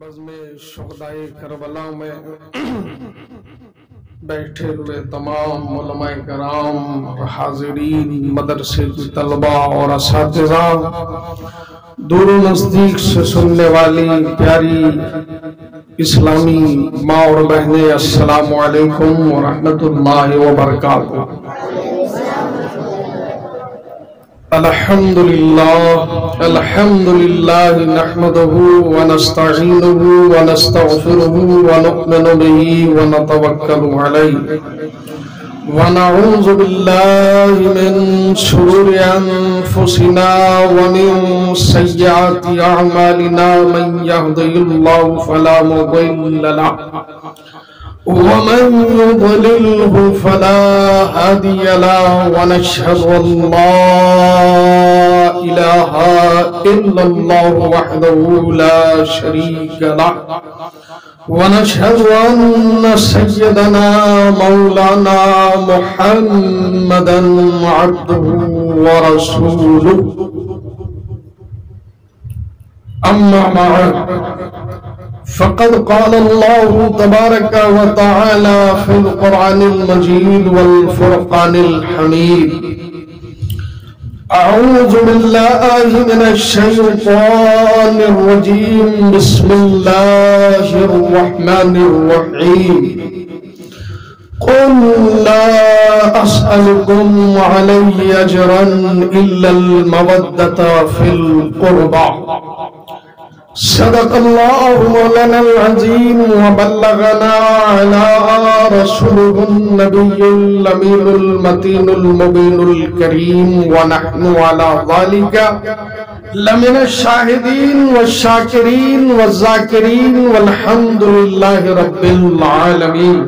بزم شہدائے کربلا میں بیٹھے ہوئے تمام علماء کرام اور حاضرین، مدرسے کی طلبہ اور اساتذہ، دور و نزدیک سے سننے والی پیاری اسلامی ماں اور بہنیں، السلام علیکم ورحمۃ اللہ وبرکاتہ۔ الحمدللہ نحمده ونستعینه ونستغفره ونؤمن به ونتوکل علیہ ونعوذ باللہ من شرور انفسنا ومن سیئات اعمالنا، من یهده اللہ فلا مضل له ومن يضلله فلا هادي له، ونشهد أن لا إله إلا الله وحده لا شريك له، ونشهد أن سيدنا مولانا محمدا عبده ورسوله، أما بعد فقد قال الله تبارك وتعالى في القرآن المجيد والفرقان الحميد: أعوذ بالله من الشيطان الرجيم، بسم الله الرحمن الرحيم. قل لا أسألكم عليه أجرا إلا المودة في القربى. صدق اللہ مولانا العظیم وبلغنا على رسوله النبی الامین المتین المبین الکریم، ونحن على ذلك لمن الشاہدین والشاکرین والذاکرین والحمد للہ رب العالمین۔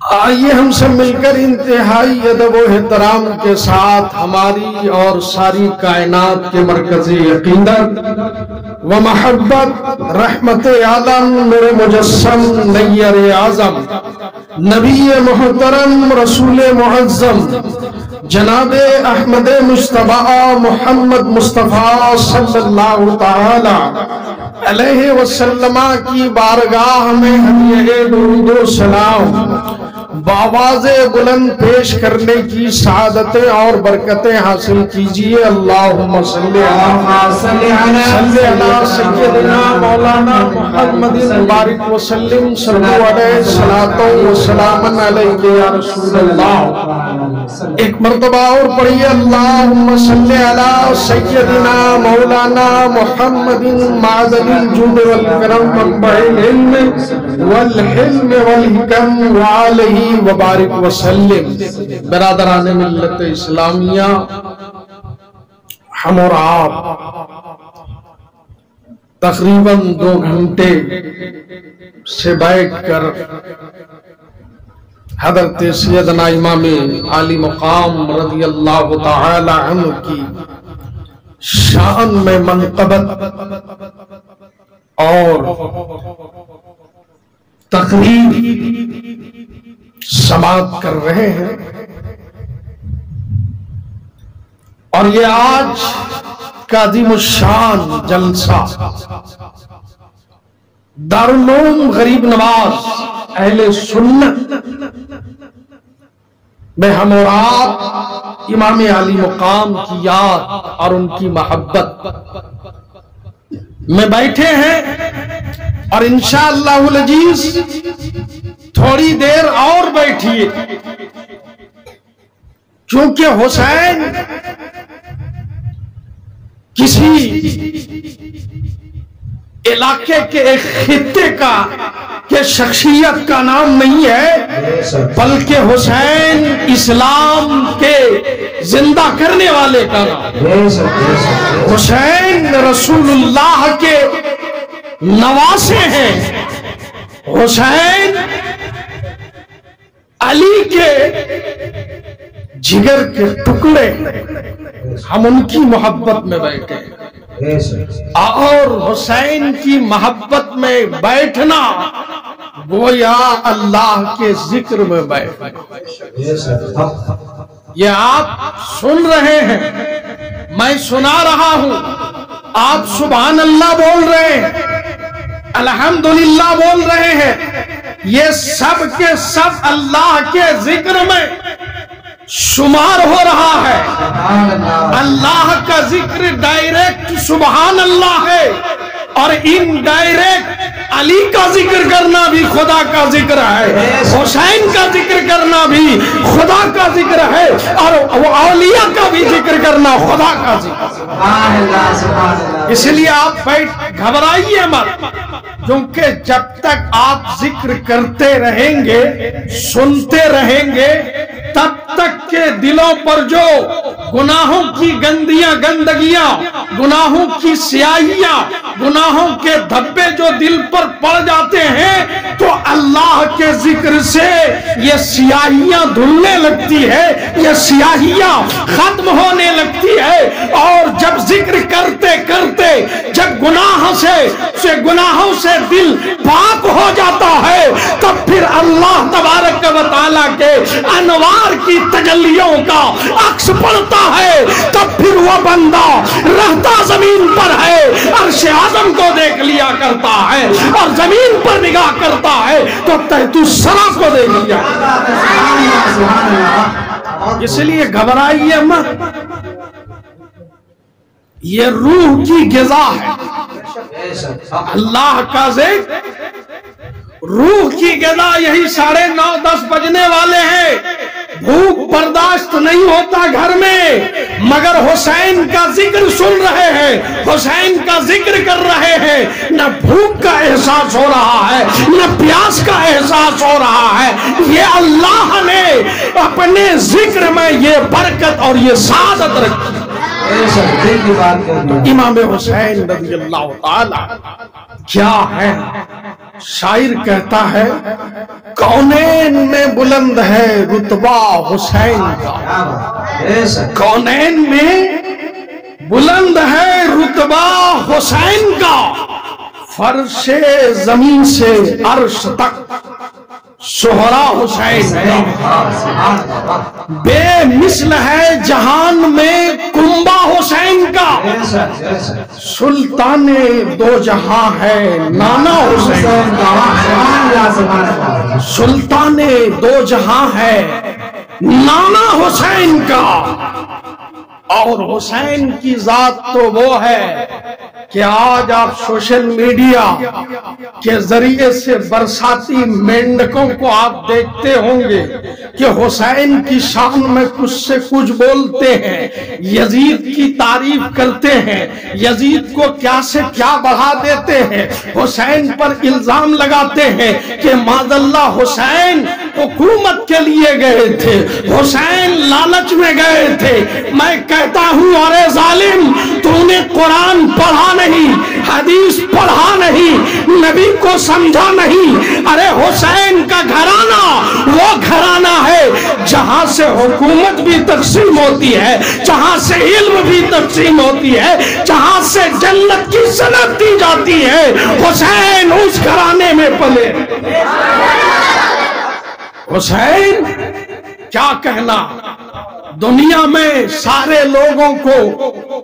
آئیے ہم سب مل کر انتہائی ادب و احترام کے ساتھ ہماری اور ساری کائنات کے مرکزی عقیدت و محبت، رحمت عالم، نور مجسم، نیر اعظم، نبی محترم، رسول معظم، جناب احمد مجتبی محمد مصطفیٰ صلی اللہ تعالی علیہ وسلم کی بارگاہ میں ہدیہ درود و سلام بآواز بلند پیش کرنے کی سعادتیں اور برکتیں حاصل کیجئے۔ اللہم صلی علی سیدنا مولانا محمد بارک وسلم، صلو علیہ الصلاۃ والسلام علیک یا رسول اللہ۔ ایک مرتبہ اور پڑھیے: اللہم صلی علی سیدنا مولانا محمد معدن الجود والکرم، منبع العلم والحلم والحکم، وعلیہ وبارک وسلم۔ برادران ملت اسلامیہ، ہم اور آپ تقریباً 2 گھنٹے سے بیٹھ کر حضرت سیدنا امام عالی مقام رضی اللہ تعالی عنہ کی شان میں منقبت اور تقریر سماعت کر رہے ہیں، اور یہ آج کا عظیم الشان جلسہ دارالعلوم غریب نواز اہل سنت میں ہم اور آپ امام عالی مقام کی یاد اور ان کی محبت میں بیٹھے ہیں، اور انشاءاللہ العزیز تھوڑی دیر اور بیٹھیے، کیونکہ حسین کسی علاقے کے ایک خطے کا کہ شخصیت کا نام نہیں ہے، بلکہ حسین اسلام کے زندہ کرنے والے کا نام۔ حسین رسول اللہ کے نواسے ہیں، حسین علی کے جگر کے ٹکڑے، ہم ان کی محبت میں بیٹھے، اور حسین کی محبت میں بیٹھنا گویا اللہ کے ذکر میں بیٹھنا۔ یہ آپ سن رہے ہیں، میں سنا رہا ہوں، آپ سبحان اللہ بول رہے ہیں، الحمدللہ بول رہے ہیں، یہ سب کے سب اللہ کے ذکر میں شمار ہو رہا ہے۔ اللہ کا ذکر ڈائریکٹ سبحان اللہ ہے، اور ان ڈائریکٹ علی کا ذکر کرنا بھی خدا کا ذکر ہے، حسین کا ذکر کرنا بھی خدا کا ذکر ہے، اور اولیاء کا بھی ذکر کرنا خدا کا ذکر ہے۔ اس لیے آپ گھبرائیے مت، کیونکہ جب تک آپ ذکر کرتے رہیں گے، سنتے رہیں گے، تب تک کے دلوں پر جو گناہوں کی گندگیاں، گناہوں کی سیاہیاں، گناہوں کے دھبے جو دل پر پڑ جاتے ہیں، تو اللہ کے ذکر سے یہ سیاہیاں دھلنے لگتی ہے، یہ سیاہیاں ختم ہونے لگتی ہے، اور جب ذکر کرتے کرتے جب گناہوں سے دل پاک ہو جاتا ہے، تب پھر اللہ تبارک و تعالیٰ کے انوار کی تجلیوں کا عکس پڑتا ہے، تب پھر وہ بندہ رہتا زمین پر ہے، عرش اعظم کو دیکھ لیا کرتا ہے، اور زمین پر نگاہ کرتا ہے تو تحت الثری کو دیکھ لیا۔ اس لیے گھبرائیے مت، یہ روح کی غذا ہے، اللہ کا ذکر روح کی غذا۔ یہی 9:30 10 بجنے والے ہیں، بھوک برداشت نہیں ہوتا گھر میں، مگر حسین کا ذکر سن رہے ہیں، حسین کا ذکر کر رہے ہیں، نہ بھوک کا احساس ہو رہا ہے، نہ پیاس کا احساس ہو رہا ہے۔ یہ اللہ نے اپنے ذکر میں یہ برکت اور یہ سعادت رکھی۔ امام حسین رضی اللہ تعالی کیا ہے؟ شاعر کہتا ہے، کونین میں بلند ہے رتبہ حسین کا، کونین میں بلند ہے رتبہ حسین کا، فرش زمین سے عرش تک شہرا حسین کا، بے مثل ہے جہان میں کنبہ حسین کا، سلطان دو جہاں ہے نانا حسین کا، سلطان دو جہاں ہے نانا حسین کا۔ اور حسین کی ذات تو وہ ہے کہ آج آپ سوشل میڈیا کے ذریعے سے برساتی مینڈکوں کو آپ دیکھتے ہوں گے کہ حسین کی شان میں کچھ سے کچھ بولتے ہیں، یزید کی تعریف کرتے ہیں، یزید کو کیا سے کیا بڑھا دیتے ہیں، حسین پر الزام لگاتے ہیں کہ معاذ اللہ حسین حکومت کے لیے گئے تھے، حسین لالچ میں گئے تھے۔ میں کہتا ہوں، ارے ظالم، تو نے قرآن پڑھا نہیں، حدیث پڑھا نہیں، نبی کو سمجھا نہیں۔ ارے حسین کا گھرانہ وہ گھرانہ ہے جہاں سے حکومت بھی تقسیم ہوتی ہے، جہاں سے علم بھی تقسیم ہوتی ہے، جہاں سے جنت کی صنعت دی جاتی ہے۔ حسین اس گھرانے میں پلے۔ حسین کیا کہنا، دنیا میں سارے لوگوں کو،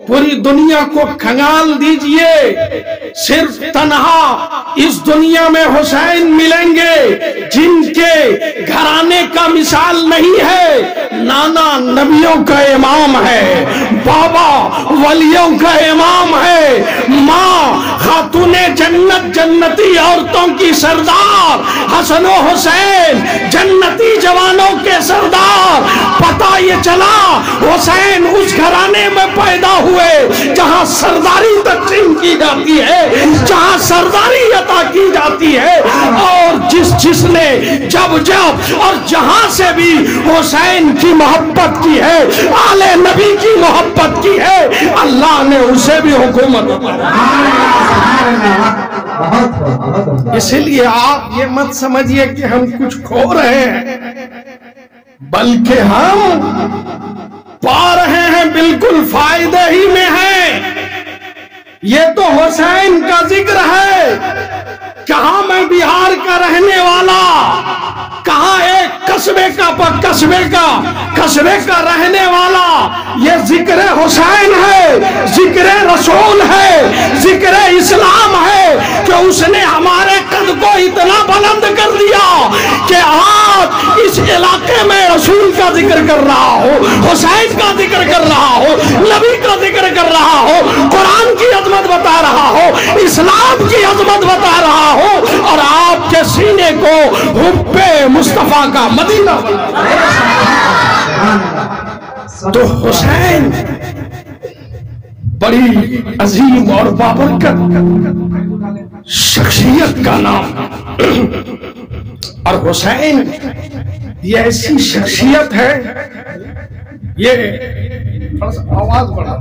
پوری دنیا کو کھنگال دیجئے، صرف تنہا اس دنیا میں حسین ملیں گے جن کے گھرانے کا مثال نہیں ہے۔ نانا نبیوں کا امام ہے، بابا ولیوں کا امام ہے، ماں خاتون جنت جنتی عورتوں کی سردار، حسن و حسین جنتی جوانوں کے سردار۔ پتہ یہ چلا حسین اس گھرانے میں پیدا ہوئے جہاں سرداری تقسیم کی جاتی ہے، جہاں سرداری عطا کی جاتی ہے، اور جس نے جب اور جہاں سے بھی حسین کی محبت کی ہے، آل نبی کی محبت کی ہے، اللہ نے اسے بھی حکومت۔ اسی لیے آپ یہ مت سمجھیے کہ ہم کچھ کھو رہے ہیں، بلکہ ہم پا رہے ہیں، بالکل فائدے ہی میں ہیں۔ یہ تو حسین کا ذکر ہے۔ کہاں میں بہار کا رہنے والا، کہاں ایک قصبے کا رہنے والا یہ ذکر حسین ہے، ذکر رسول ہے، ذکر اسلام ہے کہ اس نے ہمارے قد کو اتنا بلند کر دیا کہ آج اس علاقے میں رسول کا ذکر کر رہا ہو، حسین کا ذکر کر رہا ہو، نبی کا ذکر کر رہا ہو، قرآن کی عظمت بتا رہا ہو، اسلام کی عظمت بتا رہا ہو، اور آپ کے سینے کو حب مصطفیٰ کا مدینہ بنا رہا ہے۔ تو حسین بڑی عظیم اور بابرکت شخصیت کا نام، اور حسین یہ ایسی شخصیت ہے، یہ آواز بڑھا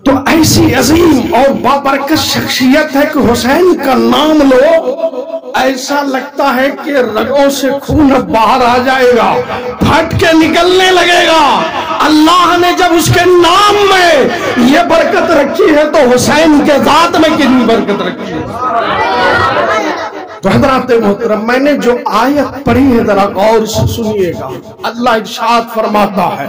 تو ایسی عظیم اور بابرکت شخصیت ہے کہ حسین کا نام لو ایسا لگتا ہے کہ رگوں سے خون باہر آ جائے گا، پھٹ کے نکلنے لگے گا۔ اللہ نے جب اس کے نام میں یہ برکت رکھی ہے تو حسین کے ذات میں کتنی برکت رکھی ہے۔ تو حضرات محترم، میں نے جو آیت پڑھی ہے ذرا غور سے سنیے گا۔ اللہ ارشاد فرماتا ہے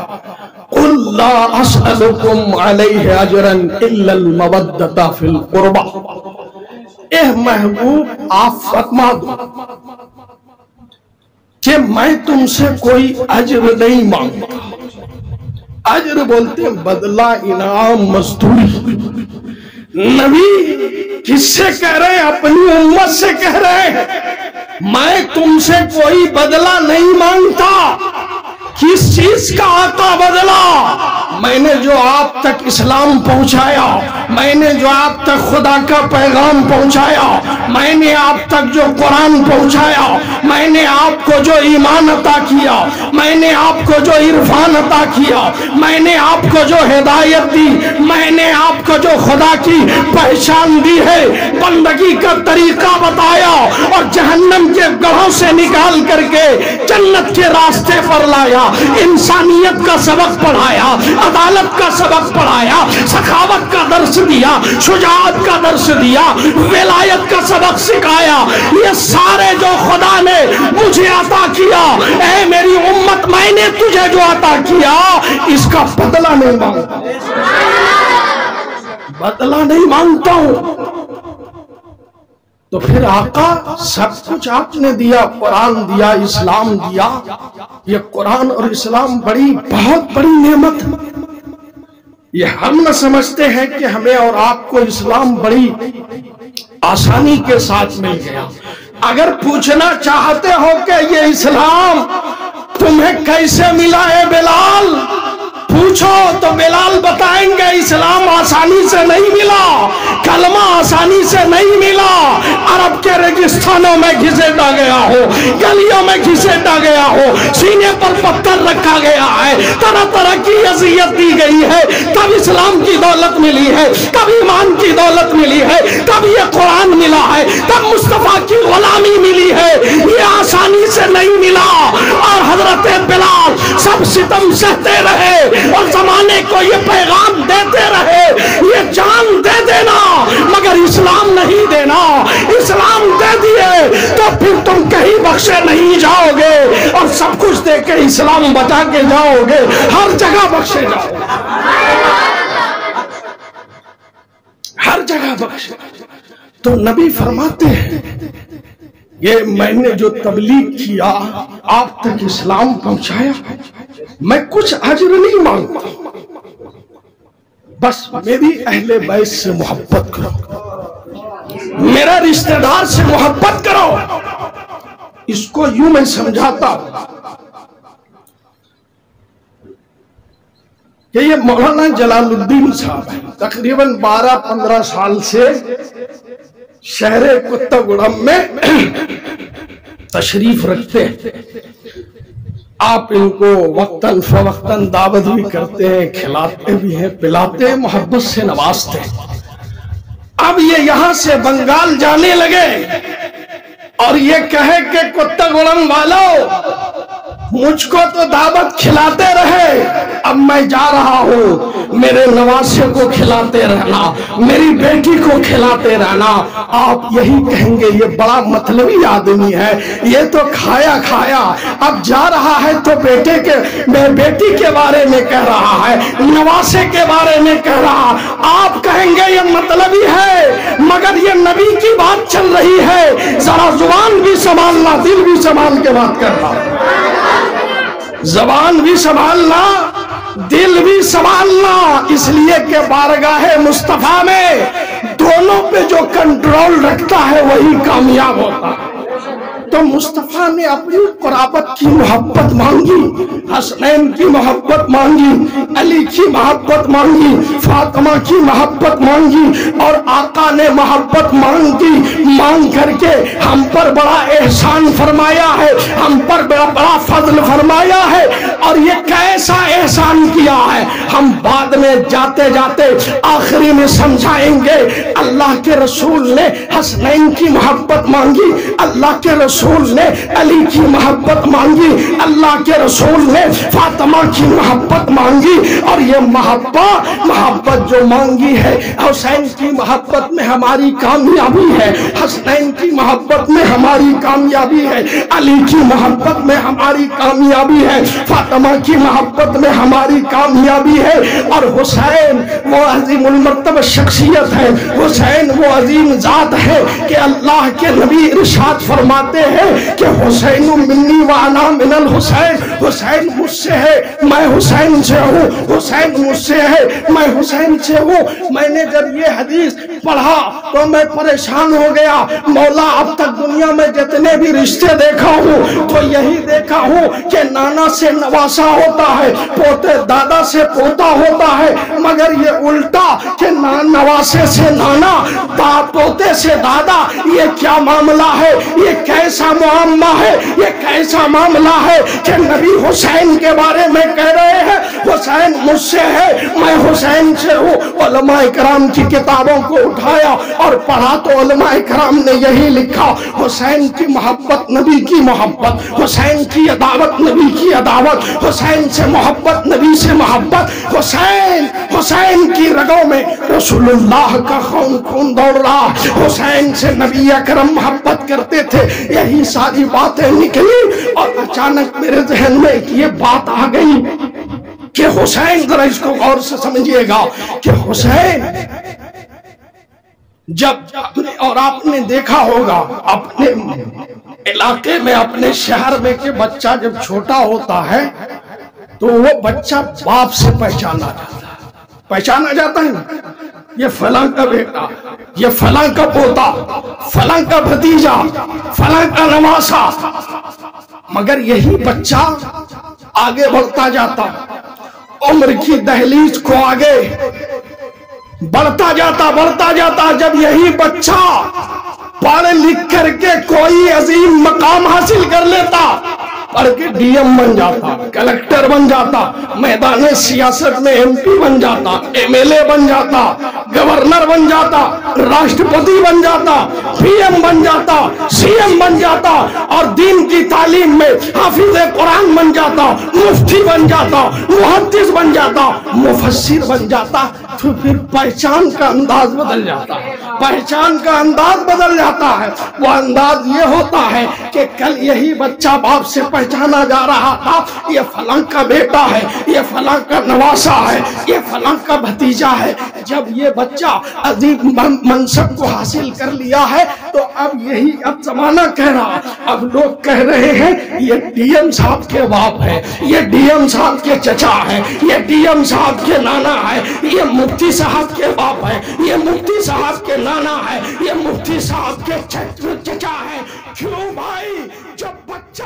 قُلْ لَا أَسْأَلُكُمْ عَلَيْهِ أَجْرًا إِلَّا الْمَوَدَّةَ فِي الْقُرْبَى، اے محبوب آپ فرما دو کہ میں تم سے کوئی اجر نہیں مانگتا۔ اجر بولتے ہیں بدلہ، انعام، مزدوری۔ نبی کس سے کہہ رہے ہیں؟ اپنی امت سے کہہ رہے ہیں میں تم سے کوئی بدلہ نہیں مانگتا۔ کس چیز کا آقا بدلہ؟ میں نے جو آپ تک اسلام پہنچایا، میں نے جو آپ تک خدا کا پیغام پہنچایا، میں نے آپ تک جو قرآن پہنچایا، میں نے آپ کو جو ایمان عطا کیا، میں نے آپ کو جو عرفان عطا کیا، میں نے آپ کو جو ہدایت دی، میں نے آپ کو جو خدا کی پہچان دی ہے، بندگی کا طریقہ بتایا اور جہنم کے گڑھوں سے نکال کر کے جنت کے راستے پر لایا، انسانیت کا سبق پڑھایا، عدالت کا سبق پڑھایا، سخاوت کا درس دیا، شجاعت کا درس دیا، ولایت کا سبق سکھایا۔ یہ سارے جو خدا نے مجھے عطا کیا، اے میری امت میں نے تجھے جو عطا کیا اس کا بدلہ نہیں مانگتا، بدلہ نہیں مانگتا ہوں۔ تو پھر آقا سب کچھ آپ نے دیا، قرآن دیا، اسلام دیا۔ یہ قرآن اور اسلام بہت بڑی نعمت ہے۔ یہ ہم نہ سمجھتے ہیں کہ ہمیں اور آپ کو اسلام بڑی آسانی کے ساتھ مل گیا۔ اگر پوچھنا چاہتے ہو کہ یہ اسلام تمہیں کیسے ملا ہے بلال، پوچھو تو بلال بتائیں گے اسلام آسانی سے نہیں ملا، کلمہ آسانی سے نہیں ملا، عرب کے ریگستانوں میں گھسیٹا گیا ہو، گلیوں میں گھسیٹا گیا ہو، سینے پر پتھر رکھا گیا ہے، طرح طرح کی اذیت دی گئی ہے، تب اسلام کی دولت ملی ہے، تب ایمان کی دولت ملی ہے، تب یہ قرآن ملا ہے، تب مصطفیٰ کی غلامی ملی ہے۔ یہ آسانی سے نہیں ملا، اور حضرت بلال سب ستم سہتے رہے اور زمانے کو یہ پیغام دیتے رہے، یہ جان دے دینا مگر اسلام نہیں دینا۔ اسلام دے دیے تو پھر تم کہیں بخشے نہیں جاؤ گے، اور سب کچھ دے کے اسلام بچا کے جاؤ گے، ہر جگہ بخشے جاؤ گے، ہر جگہ بخشے۔ تو نبی فرماتے ہیں یہ میں نے جو تبلیغ کیا، آپ تک اسلام پہنچایا، میں کچھ اجر نہیں مانگتا، بس میری اہل بیت سے محبت کرو، میرا رشتہ دار سے محبت کرو۔ اس کو یوں میں سمجھاتا ہوں کہ یہ مولانا جلال الدین صاحب ہیں، تقریباً 12-15 سال سے شہر کتگڑم میں تشریف رکھتے ہیں۔ آپ ان کو وقتاً فوقتاً دعوت بھی کرتے ہیں، کھلاتے بھی ہیں، پلاتے ہیں، محبت سے نوازتے ہیں۔ اب یہ یہاں سے بنگال جانے لگے اور یہ کہے کہ کتگڑم والو مجھ کو تو دعوت کھلاتے رہے، اب میں جا رہا ہوں، میرے نواسے کو کھلاتے رہنا، میری بیٹی کو کھلاتے رہنا۔ آپ یہی کہیں گے یہ بڑا مطلبی آدمی ہے، یہ تو کھایا کھایا، اب جا رہا ہے تو بیٹی کے بارے میں کہہ رہا ہے، نواسے کے بارے میں کہہ رہا۔ آپ کہیں گے یہ مطلبی ہے، مگر یہ نبی کی بات چل رہی ہے، ذرا زبان بھی سنبھالنا، دل بھی سنبھال کے بات کرنا، زبان بھی سنبھالنا، دل بھی سنبھالنا، اس لیے کہ بارگاہ مصطفیٰ میں دونوں پہ جو کنٹرول رکھتا ہے وہی کامیاب ہوتا ہے۔ تو مصطفیٰ نے اپنی قرابت کی محبت مانگی، حسنین کی محبت مانگی، علی کی محبت مانگی، فاطمہ کی محبت مانگی، اور آقا نے محبت مانگ کر کے ہم پر بڑا احسان فرمایا ہے، ہم پر بڑا فضل فرمایا ہے۔ اور یہ کیسا احسان کیا ہے ہم بعد میں جاتے جاتے آخری میں سمجھائیں گے۔ اللہ کے رسول نے حسنین کی محبت مانگی، اللہ کے رسول نے علی کی محبت مانگی، اللہ کے رسول نے فاطمہ کی محبت مانگی، اور یہ محبت جو مانگی ہے، حسین کی محبت میں ہماری کامیابی ہے، حسنین کی محبت میں ہماری کامیابی ہے، علی کی محبت میں ہماری کامیابی ہے، فاطمہ کی محبت میں ہماری کامیابی ہے۔ اور حسین وہ عظیم المرتبہ شخصیت ہے، حسین وہ عظیم ذات ہے کہ اللہ کے نبی ارشاد فرماتے ہیں کہ حسین منی وانا من الحسین، حسین مجھ سے ہے میں حسین سے ہوں، حسین مجھ سے ہے میں حسین سے ہوں۔ میں نے جب یہ حدیث پڑھا تو میں پریشان ہو گیا، مولا اب تک دنیا میں جتنے بھی رشتے دیکھا ہوں تو یہی دیکھا ہوں کہ نانا سے نواسا ہوتا ہے، پوتے دادا سے پوتا ہوتا ہے، مگر یہ الٹا کہ نواسے سے نانا، پوتے سے دادا، یہ کیا معاملہ ہے، یہ کیسا معاملہ ہے، یہ کیسا معاملہ ہے کہ نبی حسین کے بارے میں کہہ رہے ہیں حسین مجھ سے ہے میں حسین سے ہوں۔ علماء کرام کی کتابوں کو اٹھایا اور پڑھا تو علماء کرام نے یہی لکھا، حسین کی محبت نبی کی محبت، حسین کی عداوت نبی کی عداوت، حسین سے محبت نبی سے محبت، حسین کی رگوں میں رسول اللہ کا خون دوڑ رہا، حسین سے نبی اکرم محبت کرتے تھے۔ یہی ساری باتیں نکلی اور اچانک میرے ذہن میں یہ بات آ گئی کہ حسین، ذرا اس کو غور سے سمجھیے گا کہ حسین جب اور آپ نے دیکھا ہوگا اپنے علاقے میں، اپنے شہر میں کہ بچہ جب چھوٹا ہوتا ہے تو وہ بچہ باپ سے پہچانا جاتا ہے، یہ فلاں کا بیٹا، یہ فلاں کا پوتا، فلاں کا بھتیجا، فلاں کا نواسا۔ مگر یہی بچہ آگے بڑھتا جاتا، عمر کی دہلیز کو آگے بڑھتا جاتا، جب یہی بچہ پڑھ لکھ کر کے کوئی عظیم مقام حاصل کر لیتا، پڑھ کے ڈی ایم بن جاتا، کلکٹر بن جاتا، میدان سیاست میں ایم پی بن جاتا، ایم ایل اے بن جاتا، گورنر بن جاتا، راشٹرپتی بن جاتا، پی ایم بن جاتا، سی ایم بن جاتا، اور دین کی تعلیم میں حافظ قرآن بن جاتا، مفتی بن جاتا، محدث بن جاتا، مفسر بن جاتا، تو پھر پہچان کا انداز بدل جاتا ہے، پہچان کا انداز بدل جاتا ہے۔ وہ انداز یہ ہوتا ہے کہ کل یہی بچہ باپ سے پہچانا جا رہا تھا، یہ فلاں کا بیٹا ہے، یہ فلاں کا نواسا ہے، یہ فلاں کا بھتیجا ہے۔ جب یہ بچہ عظیم منصب کو حاصل کر لیا ہے تو اب زمانہ کہہ رہا، اب لوگ کہہ رہے ہیں یہ ڈی ایم صاحب کے باپ ہے، یہ ڈی ایم صاحب کے چچا ہے، یہ ڈی ایم صاحب کے نانا ہے، یہ مفتی صاحب کے باپ ہے، یہ مفتی صاحب کے نانا ہے، یہ مفتی صاحب کے چچا ہے۔ کیوں بھائی؟ جب بچہ